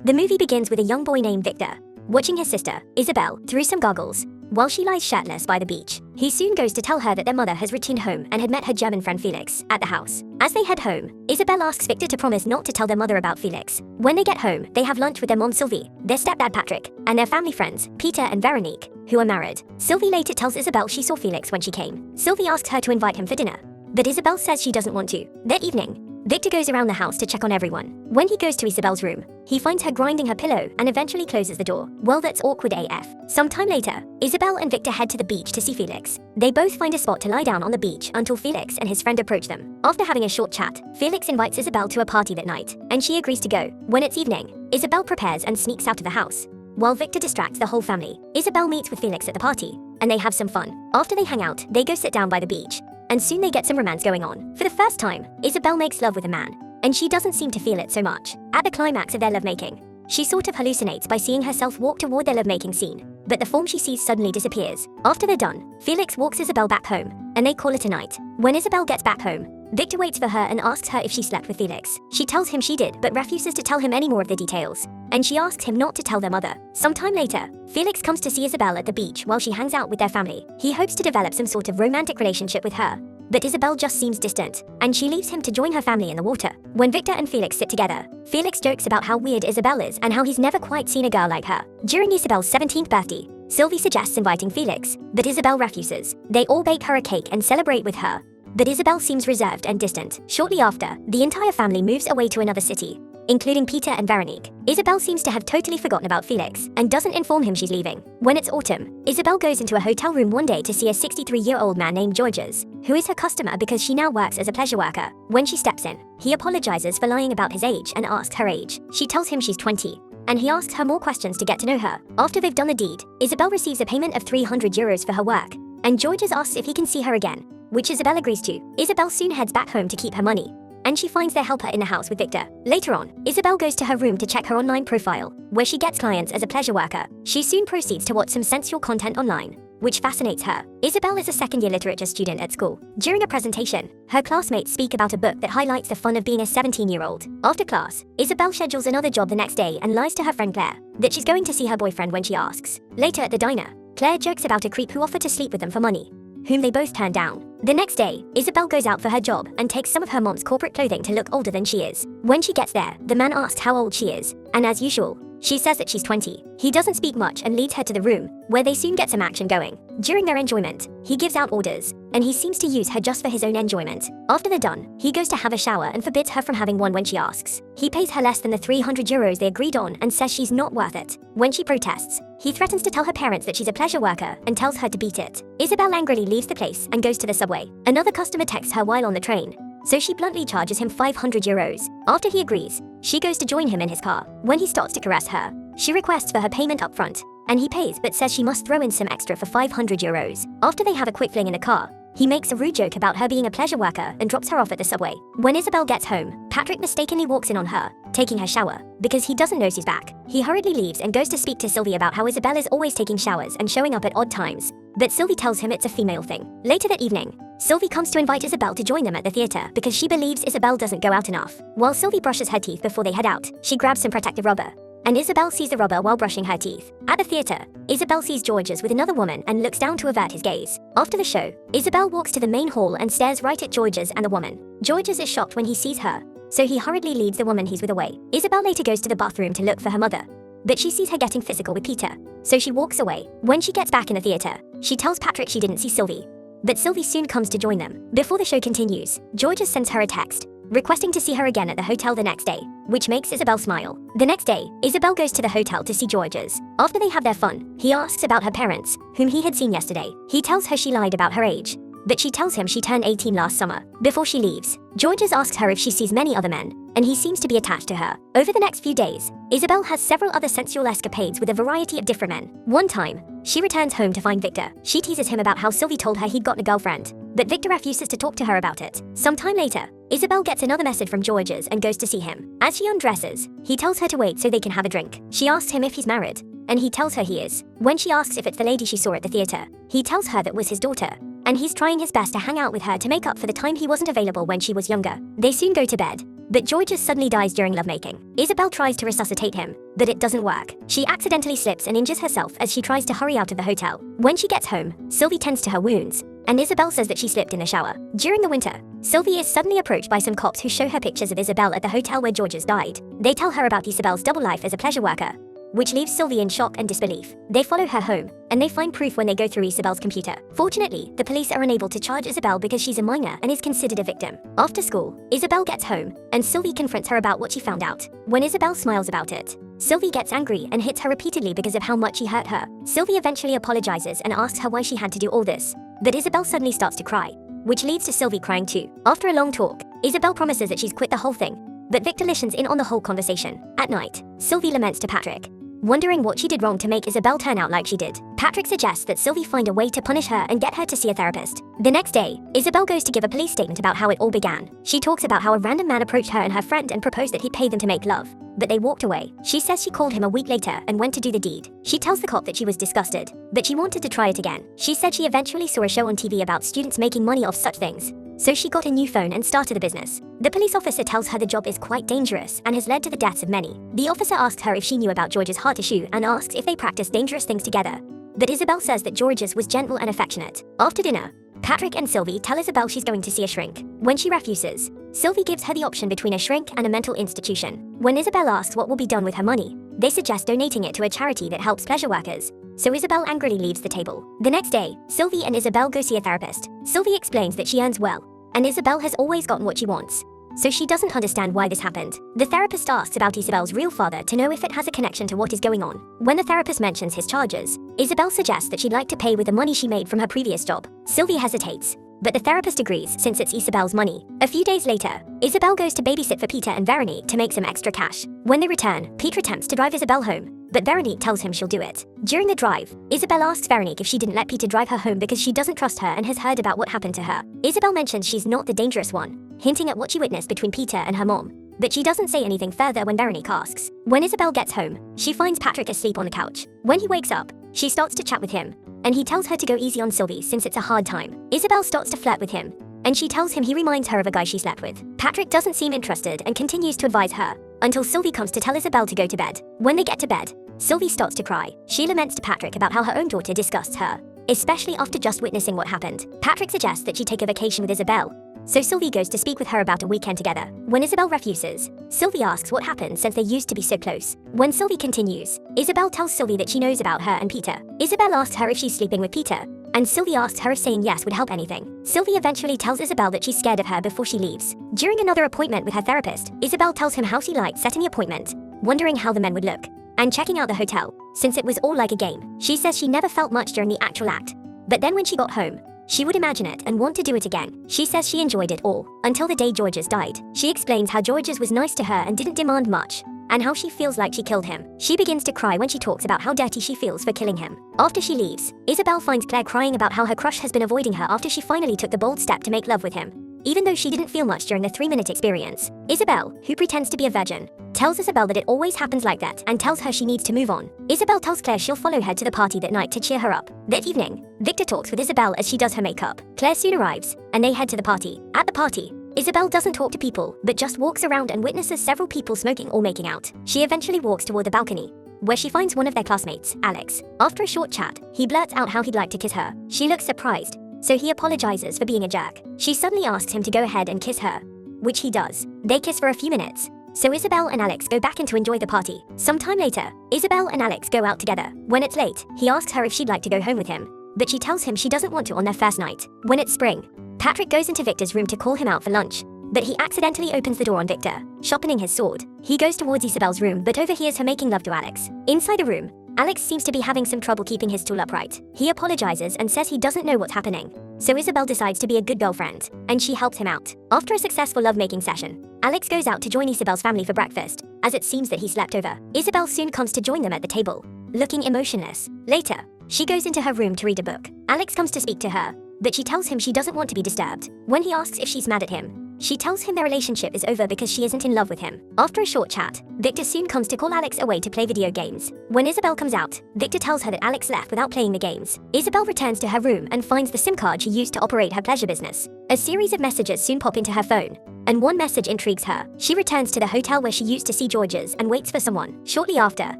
The movie begins with a young boy named Victor watching his sister, Isabel, through some goggles, while she lies shirtless by the beach. He soon goes to tell her that their mother has returned home and had met her German friend Felix at the house. As they head home, Isabel asks Victor to promise not to tell their mother about Felix. When they get home, they have lunch with their mom Sylvie, their stepdad Patrick, and their family friends, Peter and Veronique, who are married. Sylvie later tells Isabel she saw Felix when she came. Sylvie asks her to invite him for dinner, but Isabel says she doesn't want to. That evening, Victor goes around the house to check on everyone. When he goes to Isabel's room, he finds her grinding her pillow and eventually closes the door. Well, that's awkward AF. Sometime later, Isabel and Victor head to the beach to see Felix. They both find a spot to lie down on the beach until Felix and his friend approach them. After having a short chat, Felix invites Isabel to a party that night, and she agrees to go. When it's evening, Isabel prepares and sneaks out of the house, while Victor distracts the whole family. Isabel meets with Felix at the party, and they have some fun. After they hang out, they go sit down by the beach, and soon they get some romance going on. For the first time, Isabel makes love with a man, and she doesn't seem to feel it so much. At the climax of their lovemaking, she sort of hallucinates by seeing herself walk toward their lovemaking scene, but the form she sees suddenly disappears. After they're done, Felix walks Isabel back home, and they call it a night. When Isabel gets back home, Victor waits for her and asks her if she slept with Felix. She tells him she did, but refuses to tell him any more of the details, and she asks him not to tell their mother. Sometime later, Felix comes to see Isabel at the beach while she hangs out with their family. He hopes to develop some sort of romantic relationship with her, but Isabel just seems distant, and she leaves him to join her family in the water. When Victor and Felix sit together, Felix jokes about how weird Isabel is and how he's never quite seen a girl like her. During Isabel's 17th birthday, Sylvie suggests inviting Felix, but Isabel refuses. They all bake her a cake and celebrate with her, but Isabel seems reserved and distant. Shortly after, the entire family moves away to another city, including Peter and Veronique. Isabel seems to have totally forgotten about Felix and doesn't inform him she's leaving. When it's autumn, Isabel goes into a hotel room one day to see a 63-year-old man named Georges, who is her customer because she now works as a pleasure worker. When she steps in, he apologizes for lying about his age and asks her age. She tells him she's 20, and he asks her more questions to get to know her. After they've done the deed, Isabel receives a payment of 300 euros for her work, and Georges asks if he can see her again, which Isabel agrees to. Isabel soon heads back home to keep her money, and she finds their helper in the house with Victor. Later on, Isabel goes to her room to check her online profile, where she gets clients as a pleasure worker. She soon proceeds to watch some sensual content online, which fascinates her. Isabel is a second-year literature student at school. During a presentation, her classmates speak about a book that highlights the fun of being a 17-year-old. After class, Isabel schedules another job the next day and lies to her friend Claire that she's going to see her boyfriend when she asks. Later at the diner, Claire jokes about a creep who offered to sleep with them for money, whom they both turn down. The next day, Isabel goes out for her job and takes some of her mom's corporate clothing to look older than she is. When she gets there, the man asks how old she is, and as usual, she says that she's 20. He doesn't speak much and leads her to the room, where they soon get some action going. During their enjoyment, he gives out orders, and he seems to use her just for his own enjoyment. After they're done, he goes to have a shower and forbids her from having one when she asks. He pays her less than the 300 euros they agreed on and says she's not worth it. When she protests, he threatens to tell her parents that she's a pleasure worker and tells her to beat it. Isabel angrily leaves the place and goes to the subway. Another customer texts her while on the train, so she bluntly charges him 500 euros. After he agrees, she goes to join him in his car. When he starts to caress her, she requests for her payment up front, and he pays but says she must throw in some extra for 500 euros. After they have a quick fling in the car, he makes a rude joke about her being a pleasure worker and drops her off at the subway. When Isabel gets home, Patrick mistakenly walks in on her, taking her shower, because he doesn't know she's back. He hurriedly leaves and goes to speak to Sylvie about how Isabel is always taking showers and showing up at odd times, but Sylvie tells him it's a female thing. Later that evening, Sylvie comes to invite Isabel to join them at the theater because she believes Isabel doesn't go out enough. While Sylvie brushes her teeth before they head out, she grabs some protective rubber, and Isabel sees the rubber while brushing her teeth. At the theater, Isabel sees Georges with another woman and looks down to avert his gaze. After the show, Isabel walks to the main hall and stares right at Georges and the woman. Georges is shocked when he sees her, so he hurriedly leads the woman he's with away. Isabel later goes to the bathroom to look for her mother, but she sees her getting physical with Peter, so she walks away. When she gets back in the theater, she tells Patrick she didn't see Sylvie, but Sylvie soon comes to join them. Before the show continues, Georges sends her a text, requesting to see her again at the hotel the next day, which makes Isabel smile. The next day, Isabel goes to the hotel to see Georges. After they have their fun, he asks about her parents, whom he had seen yesterday. He tells her she lied about her age, but she tells him she turned 18 last summer. Before she leaves, Georges asks her if she sees many other men, and he seems to be attached to her. Over the next few days, Isabel has several other sensual escapades with a variety of different men. One time, she returns home to find Victor. She teases him about how Sylvie told her he'd gotten a girlfriend, but Victor refuses to talk to her about it. Sometime later, Isabel gets another message from Georges and goes to see him. As she undresses, he tells her to wait so they can have a drink. She asks him if he's married, and he tells her he is. When she asks if it's the lady she saw at the theater, he tells her that was his daughter, and he's trying his best to hang out with her to make up for the time he wasn't available when she was younger. They soon go to bed. But Georges suddenly dies during lovemaking. Isabel tries to resuscitate him, but it doesn't work. She accidentally slips and injures herself as she tries to hurry out of the hotel. When she gets home, Sylvie tends to her wounds, and Isabel says that she slipped in the shower. During the winter, Sylvie is suddenly approached by some cops who show her pictures of Isabel at the hotel where Georges died. They tell her about Isabel's double life as a pleasure worker, which leaves Sylvie in shock and disbelief. They follow her home, and they find proof when they go through Isabel's computer. Fortunately, the police are unable to charge Isabel because she's a minor and is considered a victim. After school, Isabel gets home, and Sylvie confronts her about what she found out. When Isabel smiles about it, Sylvie gets angry and hits her repeatedly because of how much he hurt her. Sylvie eventually apologizes and asks her why she had to do all this, but Isabel suddenly starts to cry, which leads to Sylvie crying too. After a long talk, Isabel promises that she's quit the whole thing, but Victor listens in on the whole conversation. At night, Sylvie laments to Patrick, wondering what she did wrong to make Isabel turn out like she did. Patrick suggests that Sylvie find a way to punish her and get her to see a therapist. The next day, Isabel goes to give a police statement about how it all began. She talks about how a random man approached her and her friend and proposed that he'd pay them to make love, but they walked away. She says she called him a week later and went to do the deed. She tells the cop that she was disgusted, but she wanted to try it again. She said she eventually saw a show on TV about students making money off such things, so she got a new phone and started a business. The police officer tells her the job is quite dangerous and has led to the deaths of many. The officer asks her if she knew about George's heart issue and asks if they practiced dangerous things together, but Isabel says that George's was gentle and affectionate. After dinner, Patrick and Sylvie tell Isabel she's going to see a shrink. When she refuses, Sylvie gives her the option between a shrink and a mental institution. When Isabel asks what will be done with her money, they suggest donating it to a charity that helps pleasure workers, so Isabel angrily leaves the table. The next day, Sylvie and Isabel go see a therapist. Sylvie explains that she earns well, and Isabel has always gotten what she wants, so she doesn't understand why this happened. The therapist asks about Isabel's real father to know if it has a connection to what is going on. When the therapist mentions his charges, Isabel suggests that she'd like to pay with the money she made from her previous job. Sylvie hesitates, but the therapist agrees since it's Isabel's money. A few days later, Isabel goes to babysit for Peter and Veronique to make some extra cash. When they return, Peter attempts to drive Isabel home, but Veronique tells him she'll do it. During the drive, Isabel asks Veronique if she didn't let Peter drive her home because she doesn't trust her and has heard about what happened to her. Isabel mentions she's not the dangerous one, hinting at what she witnessed between Peter and her mom, but she doesn't say anything further when Veronique asks. When Isabel gets home, she finds Patrick asleep on the couch. When he wakes up, she starts to chat with him, and he tells her to go easy on Sylvie since it's a hard time. Isabel starts to flirt with him, and she tells him he reminds her of a guy she slept with. Patrick doesn't seem interested and continues to advise her, until Sylvie comes to tell Isabel to go to bed. When they get to bed, Sylvie starts to cry. She laments to Patrick about how her own daughter disgusts her, especially after just witnessing what happened. Patrick suggests that she take a vacation with Isabel, so Sylvie goes to speak with her about a weekend together. When Isabel refuses, Sylvie asks what happened since they used to be so close. When Sylvie continues, Isabel tells Sylvie that she knows about her and Peter. Isabel asks her if she's sleeping with Peter, and Sylvie asks her if saying yes would help anything. Sylvie eventually tells Isabel that she's scared of her before she leaves. During another appointment with her therapist, Isabel tells him how she liked setting the appointment, wondering how the men would look, and checking out the hotel, since it was all like a game. She says she never felt much during the actual act, but then when she got home, she would imagine it and want to do it again. She says she enjoyed it all, until the day Georges died. She explains how Georges was nice to her and didn't demand much, and how she feels like she killed him. She begins to cry when she talks about how dirty she feels for killing him. After she leaves, Isabel finds Claire crying about how her crush has been avoiding her after she finally took the bold step to make love with him, even though she didn't feel much during the 3-minute experience. Isabel, who pretends to be a virgin, tells Isabel that it always happens like that and tells her she needs to move on. Isabel tells Claire she'll follow her to the party that night to cheer her up. That evening, Victor talks with Isabel as she does her makeup. Claire soon arrives, and they head to the party. At the party, Isabel doesn't talk to people, but just walks around and witnesses several people smoking or making out. She eventually walks toward the balcony, where she finds one of their classmates, Alex. After a short chat, he blurts out how he'd like to kiss her. She looks surprised, so he apologizes for being a jerk. She suddenly asks him to go ahead and kiss her, which he does. They kiss for a few minutes, so Isabel and Alex go back in to enjoy the party. Some time later, Isabel and Alex go out together. When it's late, he asks her if she'd like to go home with him, but she tells him she doesn't want to on their first night. When it's spring, Patrick goes into Victor's room to call him out for lunch, but he accidentally opens the door on Victor, sharpening his sword. He goes towards Isabel's room but overhears her making love to Alex. Inside the room, Alex seems to be having some trouble keeping his stool upright. He apologizes and says he doesn't know what's happening, so Isabel decides to be a good girlfriend, and she helps him out. After a successful lovemaking session, Alex goes out to join Isabel's family for breakfast, as it seems that he slept over. Isabel soon comes to join them at the table, looking emotionless. Later, she goes into her room to read a book. Alex comes to speak to her, but she tells him she doesn't want to be disturbed. When he asks if she's mad at him, She tells him their relationship is over because she isn't in love with him. After a short chat, Victor soon comes to call Alex away to play video games. When Isabel comes out, Victor tells her that Alex left without playing the games. Isabel returns to her room and finds the SIM card she used to operate her pleasure business. A series of messages soon pop into her phone, and one message intrigues her. She returns to the hotel where she used to see George's and waits for someone. Shortly after,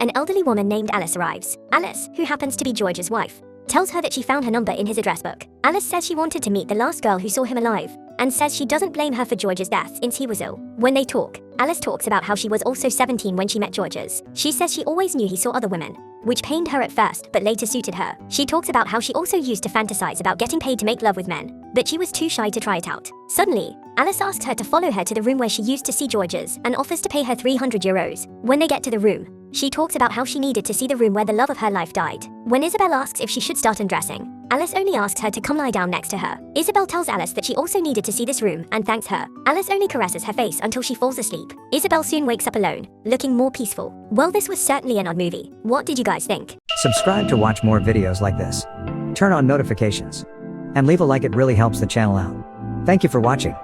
an elderly woman named Alice arrives. Alice, who happens to be George's wife, tells her that she found her number in his address book. Alice says she wanted to meet the last girl who saw him alive, and says she doesn't blame her for George's death since he was ill. When they talk, Alice talks about how she was also 17 when she met George's. She says she always knew he saw other women, which pained her at first but later suited her. She talks about how she also used to fantasize about getting paid to make love with men, but she was too shy to try it out. Suddenly, Alice asks her to follow her to the room where she used to see George's and offers to pay her 300 euros. When they get to the room, she talks about how she needed to see the room where the love of her life died. When Isabel asks if she should start undressing, Alice only asks her to come lie down next to her. Isabel tells Alice that she also needed to see this room and thanks her. Alice only caresses her face until she falls asleep. Isabel soon wakes up alone, looking more peaceful. Well, this was certainly an odd movie. What did you guys think? Subscribe to watch more videos like this. Turn on notifications. And leave a like, it really helps the channel out. Thank you for watching.